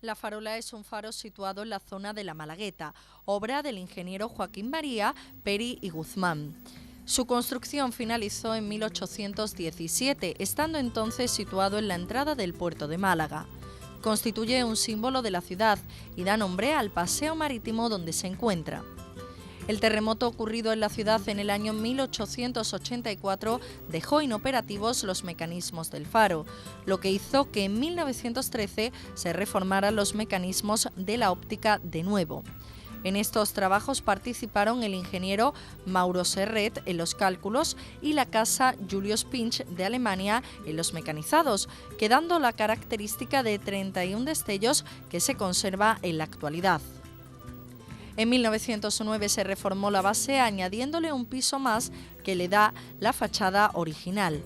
La Farola es un faro situado en la zona de la Malagueta, obra del ingeniero Joaquín María Peri y Guzmán. Su construcción finalizó en 1817, estando entonces situado en la entrada del puerto de Málaga. Constituye un símbolo de la ciudad y da nombre al paseo marítimo donde se encuentra. El terremoto ocurrido en la ciudad en el año 1884 dejó inoperativos los mecanismos del faro, lo que hizo que en 1913 se reformaran los mecanismos de la óptica de nuevo. En estos trabajos participaron el ingeniero Mauro Serret en los cálculos y la casa Julius Pinch de Alemania en los mecanizados, quedando la característica de 31 destellos que se conserva en la actualidad. En 1909 se reformó la base añadiéndole un piso más que le da la fachada original.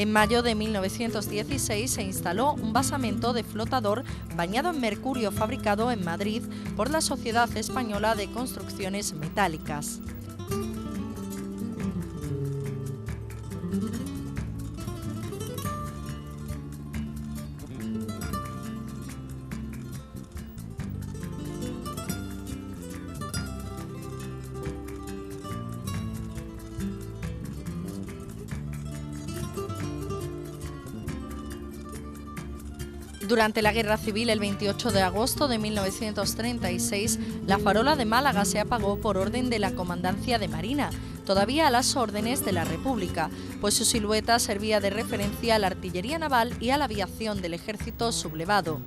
En mayo de 1916 se instaló un basamento de flotador bañado en mercurio fabricado en Madrid por la Sociedad Española de Construcciones Metálicas. Durante la Guerra Civil, el 28 de agosto de 1936, la Farola de Málaga se apagó por orden de la Comandancia de Marina, todavía a las órdenes de la República, pues su silueta servía de referencia a la artillería naval y a la aviación del ejército sublevado.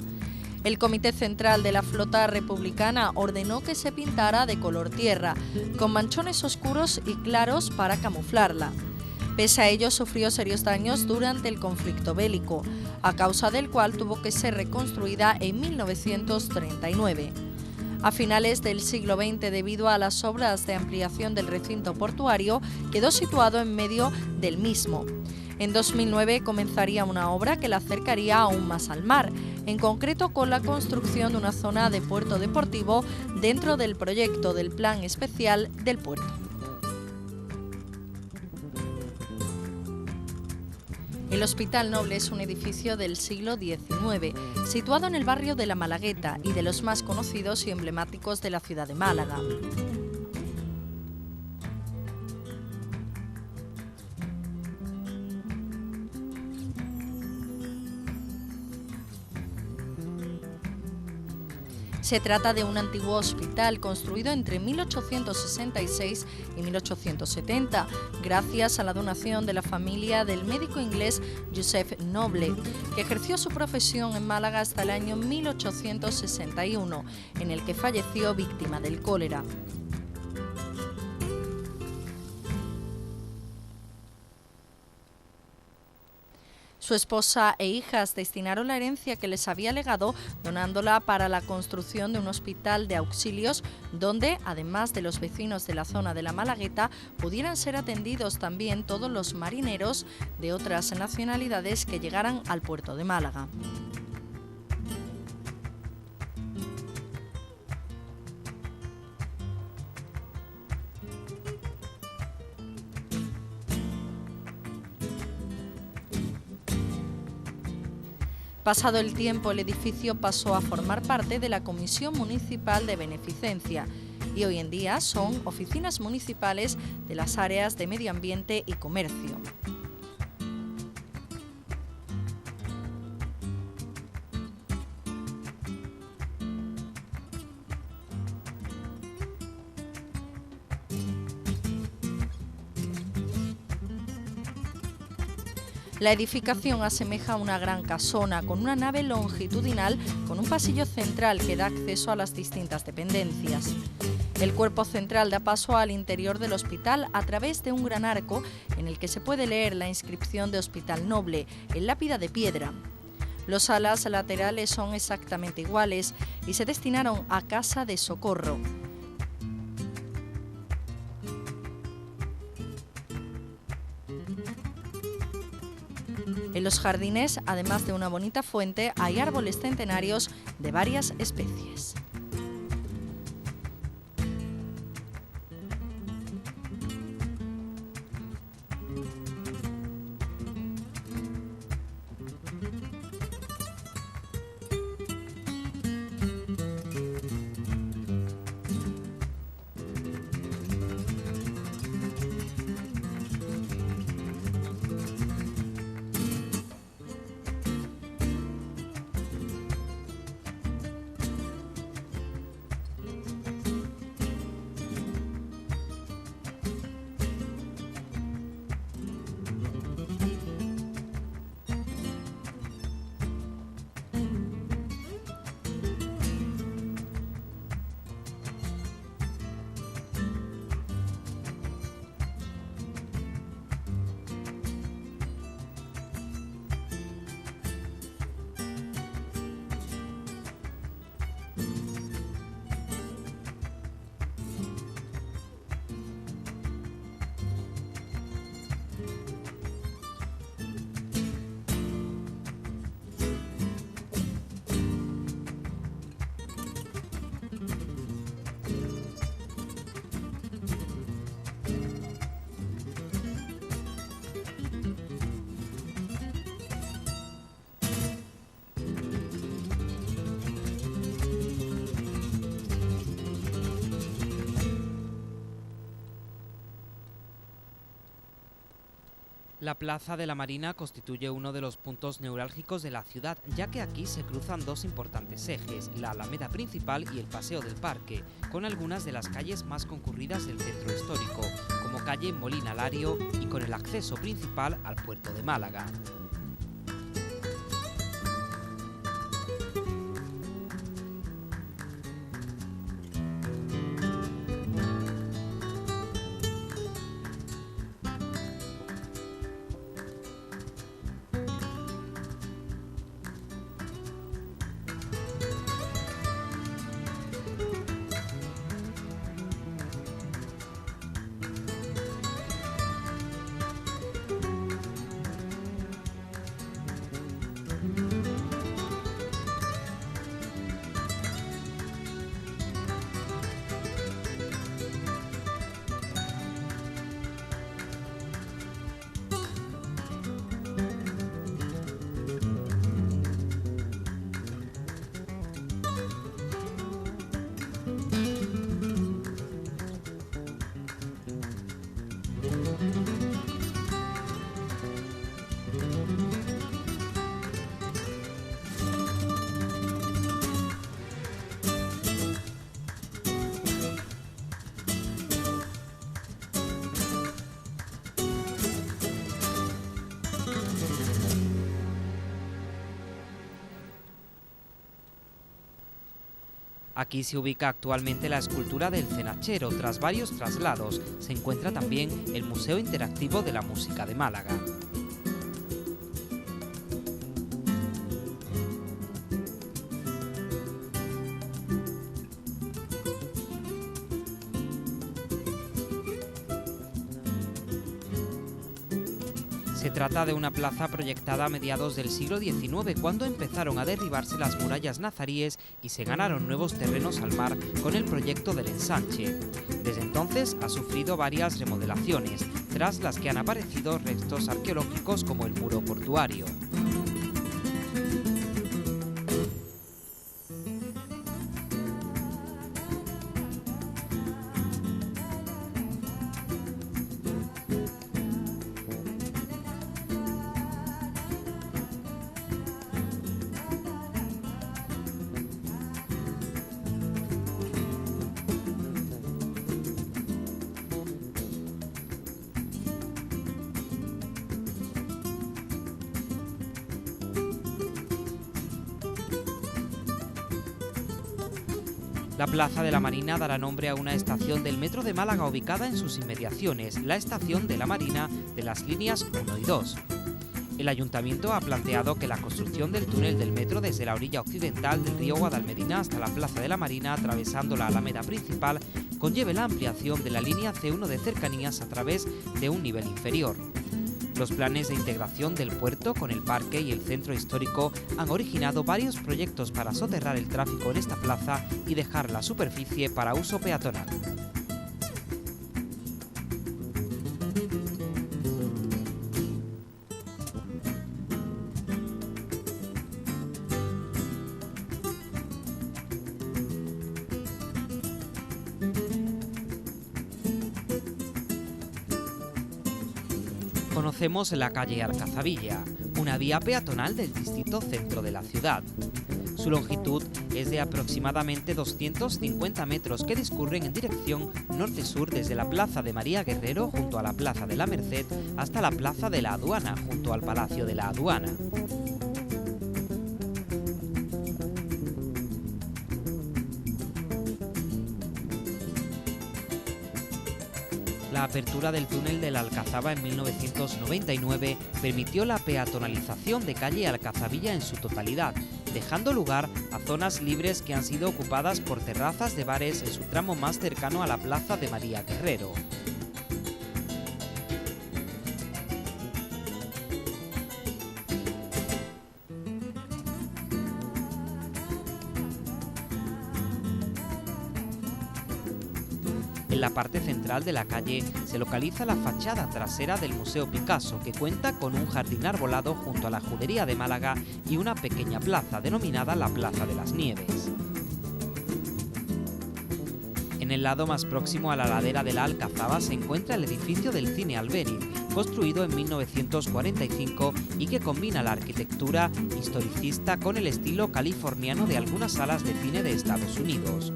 El Comité Central de la Flota Republicana ordenó que se pintara de color tierra, con manchones oscuros y claros para camuflarla. Pese a ello, sufrió serios daños durante el conflicto bélico, a causa del cual tuvo que ser reconstruida en 1939. A finales del siglo XX, debido a las obras de ampliación del recinto portuario, quedó situado en medio del mismo. En 2009 comenzaría una obra que la acercaría aún más al mar, en concreto con la construcción de una zona de puerto deportivo dentro del proyecto del Plan Especial del Puerto. El Hospital Noble es un edificio del siglo XIX, situado en el barrio de la Malagueta y de los más conocidos y emblemáticos de la ciudad de Málaga. Se trata de un antiguo hospital construido entre 1866 y 1870, gracias a la donación de la familia del médico inglés Joseph Noble, que ejerció su profesión en Málaga hasta el año 1861, en el que falleció víctima del cólera. Su esposa e hijas destinaron la herencia que les había legado donándola para la construcción de un hospital de auxilios donde, además de los vecinos de la zona de la Malagueta, pudieran ser atendidos también todos los marineros de otras nacionalidades que llegaran al puerto de Málaga. Pasado el tiempo, el edificio pasó a formar parte de la Comisión Municipal de Beneficencia y hoy en día son oficinas municipales de las áreas de Medio Ambiente y Comercio. La edificación asemeja a una gran casona con una nave longitudinal con un pasillo central que da acceso a las distintas dependencias. El cuerpo central da paso al interior del hospital a través de un gran arco en el que se puede leer la inscripción de Hospital Noble en lápida de piedra. Los alas laterales son exactamente iguales y se destinaron a casa de socorro. En los jardines, además de una bonita fuente, hay árboles centenarios de varias especies. La Plaza de la Marina constituye uno de los puntos neurálgicos de la ciudad, ya que aquí se cruzan dos importantes ejes, la Alameda Principal y el Paseo del Parque, con algunas de las calles más concurridas del centro histórico, como calle Molina Lario y con el acceso principal al puerto de Málaga. Aquí se ubica actualmente la escultura del Cenachero. Tras varios traslados, se encuentra también el Museo Interactivo de la Música de Málaga. Se trata de una plaza proyectada a mediados del siglo XIX, cuando empezaron a derribarse las murallas nazaríes y se ganaron nuevos terrenos al mar con el proyecto del ensanche. Desde entonces ha sufrido varias remodelaciones, tras las que han aparecido restos arqueológicos como el muro portuario. La Plaza de la Marina dará nombre a una estación del Metro de Málaga ubicada en sus inmediaciones, la Estación de la Marina de las líneas 1 y 2. El ayuntamiento ha planteado que la construcción del túnel del metro desde la orilla occidental del río Guadalmedina hasta la Plaza de la Marina, atravesando la Alameda principal, conlleve la ampliación de la línea C1 de cercanías a través de un nivel inferior. Los planes de integración del puerto con el parque y el centro histórico han originado varios proyectos para soterrar el tráfico en esta plaza y dejar la superficie para uso peatonal. Conocemos la calle Alcazabilla, una vía peatonal del distrito centro de la ciudad. Su longitud es de aproximadamente 250 metros que discurren en dirección norte-sur desde la Plaza de María Guerrero junto a la Plaza de la Merced hasta la Plaza de la Aduana junto al Palacio de la Aduana. La apertura del túnel de la Alcazaba en 1999 permitió la peatonalización de calle Alcazabilla en su totalidad, dejando lugar a zonas libres que han sido ocupadas por terrazas de bares en su tramo más cercano a la Plaza de María Guerrero. En la parte central de la calle se localiza la fachada trasera del Museo Picasso, que cuenta con un jardín arbolado junto a la Judería de Málaga y una pequeña plaza denominada la Plaza de las Nieves. En el lado más próximo a la ladera de la Alcazaba se encuentra el edificio del Cine Albéniz, construido en 1945 y que combina la arquitectura historicista con el estilo californiano de algunas salas de cine de Estados Unidos.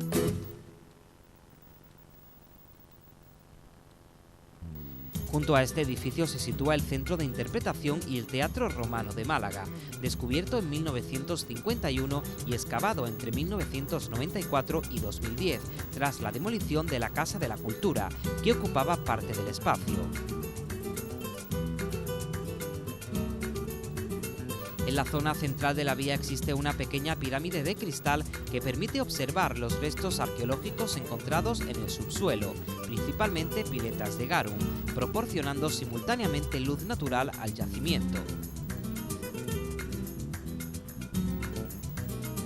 Junto a este edificio se sitúa el Centro de Interpretación y el Teatro Romano de Málaga, descubierto en 1951 y excavado entre 1994 y 2010, tras la demolición de la Casa de la Cultura, que ocupaba parte del espacio. En la zona central de la vía existe una pequeña pirámide de cristal que permite observar los restos arqueológicos encontrados en el subsuelo, principalmente piletas de garum, proporcionando simultáneamente luz natural al yacimiento.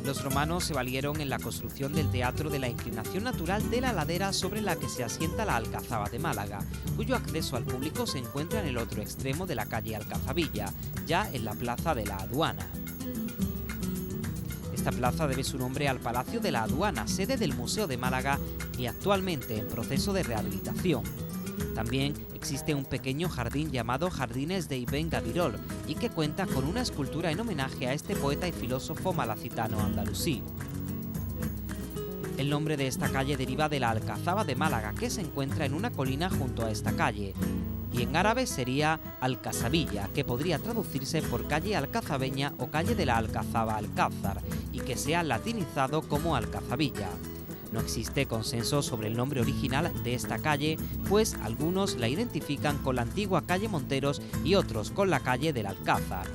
Los romanos se valieron en la construcción del teatro de la inclinación natural de la ladera sobre la que se asienta la Alcazaba de Málaga, cuyo acceso al público se encuentra en el otro extremo de la calle Alcazabilla, ya en la Plaza de la Aduana. Esta plaza debe su nombre al Palacio de la Aduana, sede del Museo de Málaga y actualmente en proceso de rehabilitación. También existe un pequeño jardín llamado Jardines de Ibn Gabirol y que cuenta con una escultura en homenaje a este poeta y filósofo malacitano andalusí. El nombre de esta calle deriva de la Alcazaba de Málaga, que se encuentra en una colina junto a esta calle, y en árabe sería Alcazabilla, que podría traducirse por calle alcazabeña o calle de la Alcazaba Alcázar, y que se ha latinizado como Alcazabilla. No existe consenso sobre el nombre original de esta calle, pues algunos la identifican con la antigua calle Monteros y otros con la calle del Alcázar.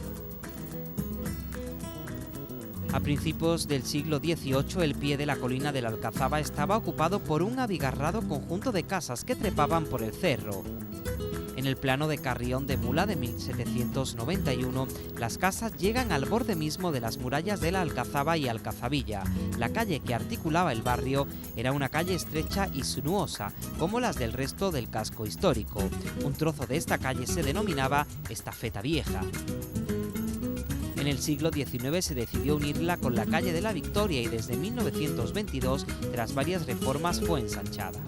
A principios del siglo XVIII, el pie de la colina de la Alcazaba estaba ocupado por un abigarrado conjunto de casas que trepaban por el cerro. En el plano de Carrión de Mula de 1791, las casas llegan al borde mismo de las murallas de la Alcazaba y Alcazabilla. La calle que articulaba el barrio era una calle estrecha y sinuosa, como las del resto del casco histórico. Un trozo de esta calle se denominaba Estafeta Vieja. En el siglo XIX se decidió unirla con la calle de la Victoria y desde 1922, tras varias reformas, fue ensanchada.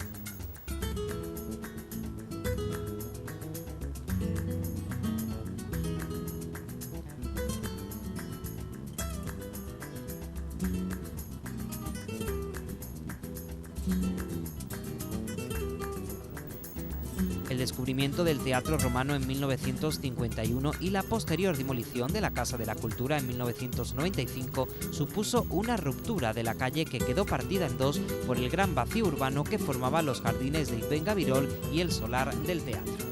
El descubrimiento del Teatro Romano en 1951 y la posterior demolición de la Casa de la Cultura en 1995 supuso una ruptura de la calle que quedó partida en dos por el gran vacío urbano que formaba los jardines de Ibn Gabirol y el solar del teatro.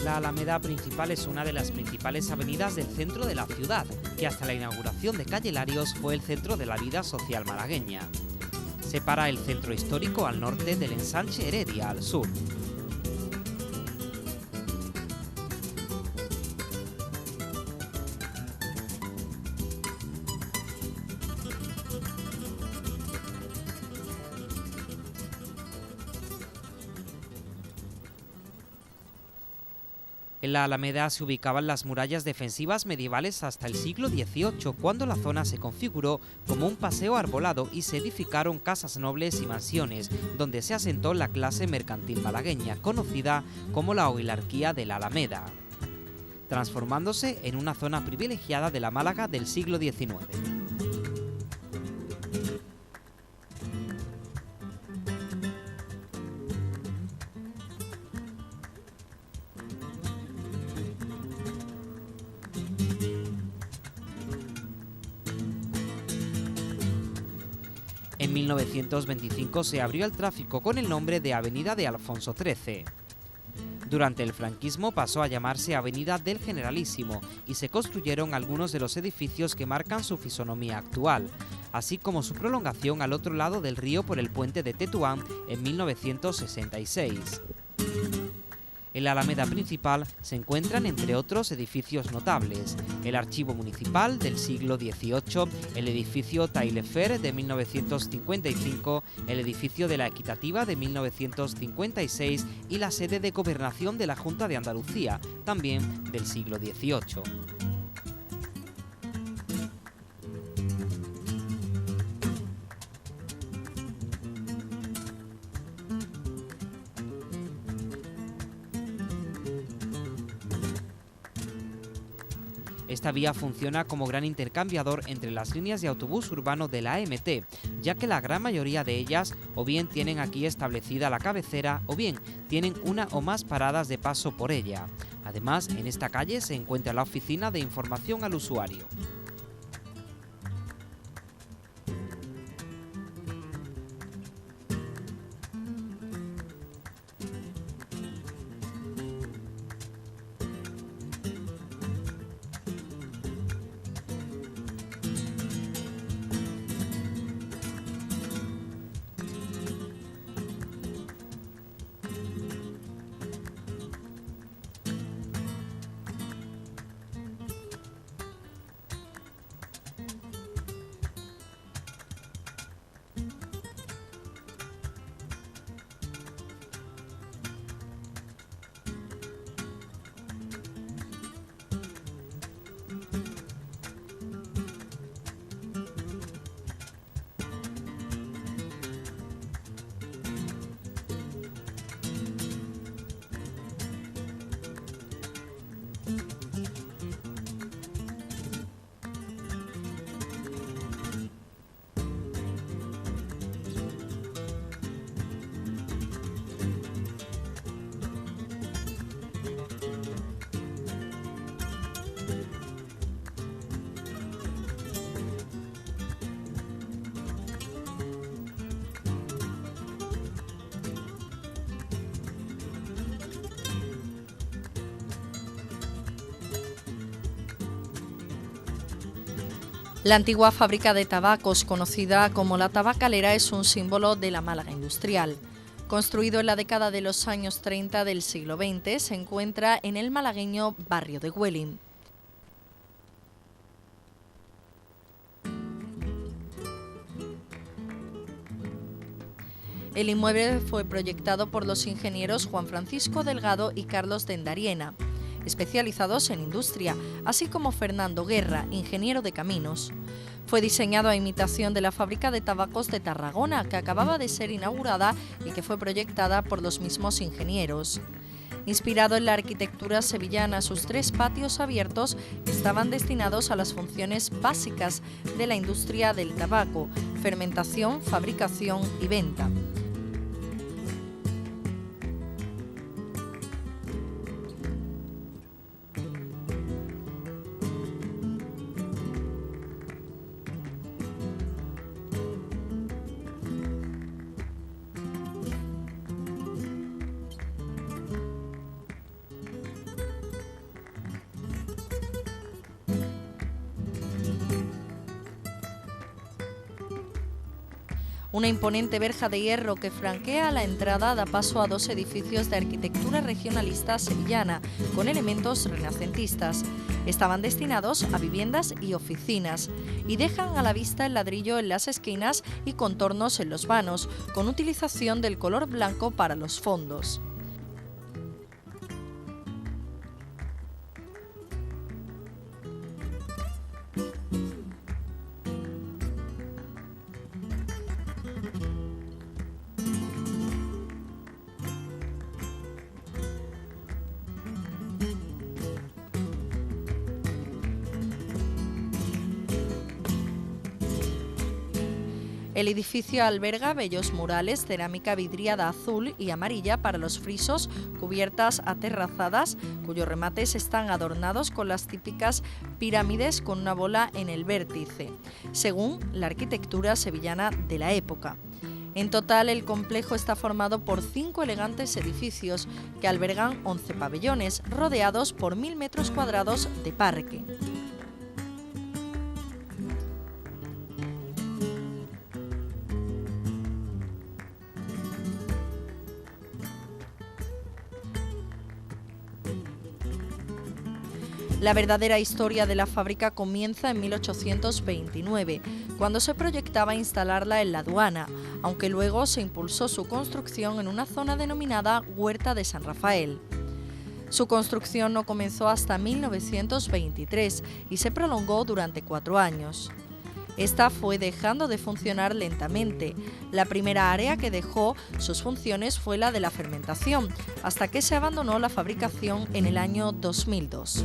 La Alameda Principal es una de las principales avenidas del centro de la ciudad, que hasta la inauguración de Calle Larios fue el centro de la vida social malagueña. Separa el centro histórico al norte del ensanche Heredia al sur. En la Alameda se ubicaban las murallas defensivas medievales hasta el siglo XVIII, cuando la zona se configuró como un paseo arbolado y se edificaron casas nobles y mansiones, donde se asentó la clase mercantil malagueña, conocida como la oligarquía de la Alameda, transformándose en una zona privilegiada de la Málaga del siglo XIX. En 1925 se abrió al tráfico con el nombre de Avenida de Alfonso XIII. Durante el franquismo pasó a llamarse Avenida del Generalísimo y se construyeron algunos de los edificios que marcan su fisonomía actual, así como su prolongación al otro lado del río por el puente de Tetuán en 1966. En la Alameda Principal se encuentran, entre otros, edificios notables: el Archivo Municipal del siglo XVIII, el edificio Taillefer de 1955, el edificio de la Equitativa de 1956 y la sede de gobernación de la Junta de Andalucía, también del siglo XVIII. Esta vía funciona como gran intercambiador entre las líneas de autobús urbano de la AMT, ya que la gran mayoría de ellas o bien tienen aquí establecida la cabecera o bien tienen una o más paradas de paso por ella. Además, en esta calle se encuentra la oficina de información al usuario. La antigua fábrica de tabacos, conocida como La Tabacalera, es un símbolo de la Málaga industrial. Construido en la década de los años 30 del siglo XX, se encuentra en el malagueño barrio de Güell. El inmueble fue proyectado por los ingenieros Juan Francisco Delgado y Carlos Dendariena, especializados en industria, así como Fernando Guerra, ingeniero de caminos. Fue diseñado a imitación de la fábrica de tabacos de Tarragona, que acababa de ser inaugurada y que fue proyectada por los mismos ingenieros. Inspirado en la arquitectura sevillana, sus 3 patios abiertos estaban destinados a las funciones básicas de la industria del tabaco: fermentación, fabricación y venta. Una imponente verja de hierro que franquea la entrada da paso a dos edificios de arquitectura regionalista sevillana, con elementos renacentistas. Estaban destinados a viviendas y oficinas, y dejan a la vista el ladrillo en las esquinas y contornos en los vanos, con utilización del color blanco para los fondos. El edificio alberga bellos murales, cerámica vidriada azul y amarilla para los frisos, cubiertas aterrazadas, cuyos remates están adornados con las típicas pirámides con una bola en el vértice, según la arquitectura sevillana de la época. En total, el complejo está formado por 5 elegantes edificios que albergan 11 pabellones, rodeados por 1000 metros cuadrados de parque. La verdadera historia de la fábrica comienza en 1829, cuando se proyectaba instalarla en la aduana, aunque luego se impulsó su construcción en una zona denominada Huerta de San Rafael. Su construcción no comenzó hasta 1923 y se prolongó durante 4 años. Esta fue dejando de funcionar lentamente. La primera área que dejó sus funciones fue la de la fermentación, hasta que se abandonó la fabricación en el año 2002.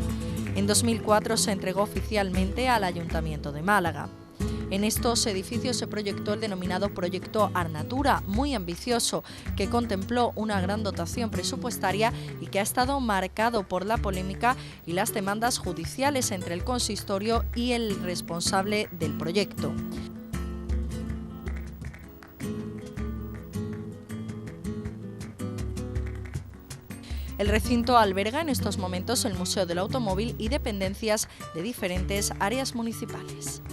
En 2004 se entregó oficialmente al Ayuntamiento de Málaga. En estos edificios se proyectó el denominado Proyecto Arnatura, muy ambicioso, que contempló una gran dotación presupuestaria y que ha estado marcado por la polémica y las demandas judiciales entre el consistorio y el responsable del proyecto. El recinto alberga en estos momentos el Museo del Automóvil y dependencias de diferentes áreas municipales.